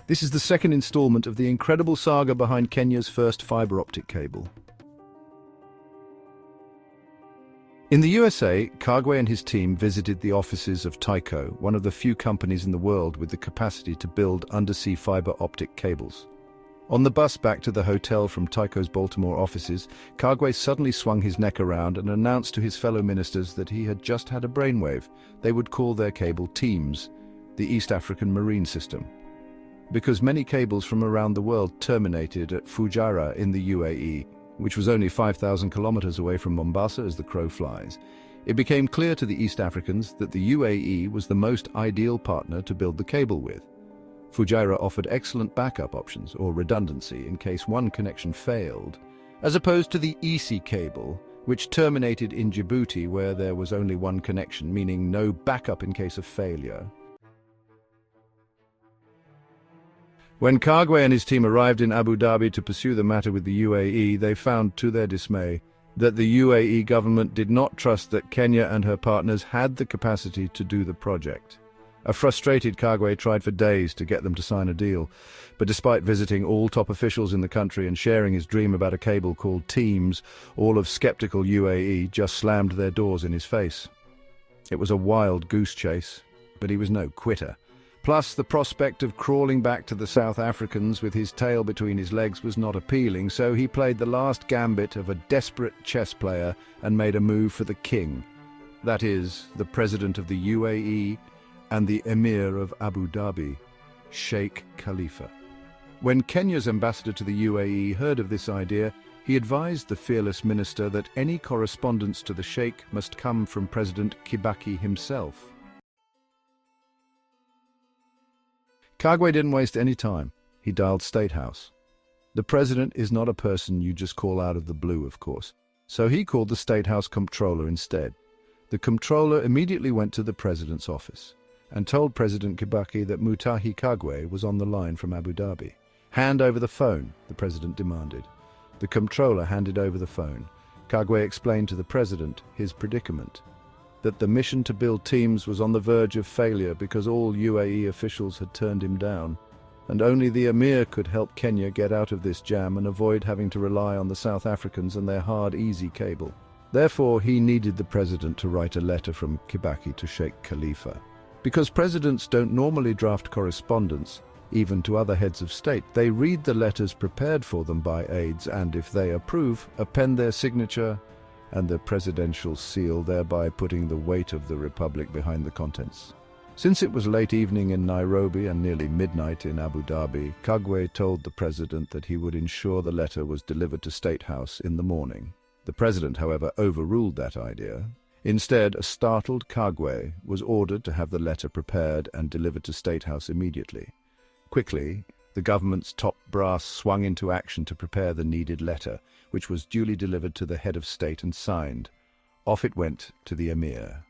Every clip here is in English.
This is the second installment of the incredible saga behind Kenya's first fiber optic cable. In the USA, Kagwe and his team visited the offices of Tyco, one of the few companies in the world with the capacity to build undersea fiber optic cables. On the bus back to the hotel from Tyco's Baltimore offices, Kagwe suddenly swung his neck around and announced to his fellow ministers that he had just had a brainwave. They would call their cable TEAMS, the East African Marine System. Because many cables from around the world terminated at Fujairah in the UAE, which was only 5,000 kilometers away from Mombasa as the crow flies, it became clear to the East Africans that the UAE was the most ideal partner to build the cable with. Fujairah offered excellent backup options, or redundancy, in case one connection failed, as opposed to the EC cable, which terminated in Djibouti where there was only one connection, meaning no backup in case of failure. When Kagwe and his team arrived in Abu Dhabi to pursue the matter with the UAE, they found, to their dismay, that the UAE government did not trust that Kenya and her partners had the capacity to do the project. A frustrated Kagwe tried for days to get them to sign a deal, but despite visiting all top officials in the country and sharing his dream about a cable called TEAMS, all of skeptical UAE just slammed their doors in his face. It was a wild goose chase, but he was no quitter. Plus, the prospect of crawling back to the South Africans with his tail between his legs was not appealing, so he played the last gambit of a desperate chess player and made a move for the king. That is, the president of the UAE and the emir of Abu Dhabi, Sheikh Khalifa. When Kenya's ambassador to the UAE heard of this idea, he advised the fearless minister that any correspondence to the sheikh must come from President Kibaki himself. Kagwe didn't waste any time. He dialed State House. The president is not a person you just call out of the blue, of course, so he called the State House comptroller instead. The comptroller immediately went to the president's office and told President Kibaki that Mutahi Kagwe was on the line from Abu Dhabi. "Hand over the phone," the president demanded. The comptroller handed over the phone. Kagwe explained to the president his predicament, that the mission to build TEAMS was on the verge of failure because all UAE officials had turned him down, and only the emir could help Kenya get out of this jam and avoid having to rely on the South Africans and their hard, easy cable. Therefore, he needed the president to write a letter from Kibaki to Sheikh Khalifa. Because presidents don't normally draft correspondence, even to other heads of state, they read the letters prepared for them by aides and, if they approve, append their signature and the presidential seal, thereby putting the weight of the republic behind the contents. Since it was late evening in Nairobi and nearly midnight in Abu Dhabi, Kagwe told the president that he would ensure the letter was delivered to State House in the morning. The president, however, overruled that idea. Instead, a startled Kagwe was ordered to have the letter prepared and delivered to State House immediately. Quickly, the government's top brass swung into action to prepare the needed letter, which was duly delivered to the head of state and signed. Off it went to the emir.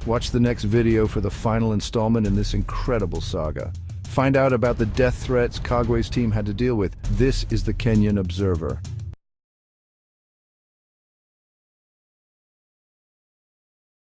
Watch the next video for the final installment in this incredible saga. Find out about the death threats Kagwe's team had to deal with. This is the Kenyan Observer.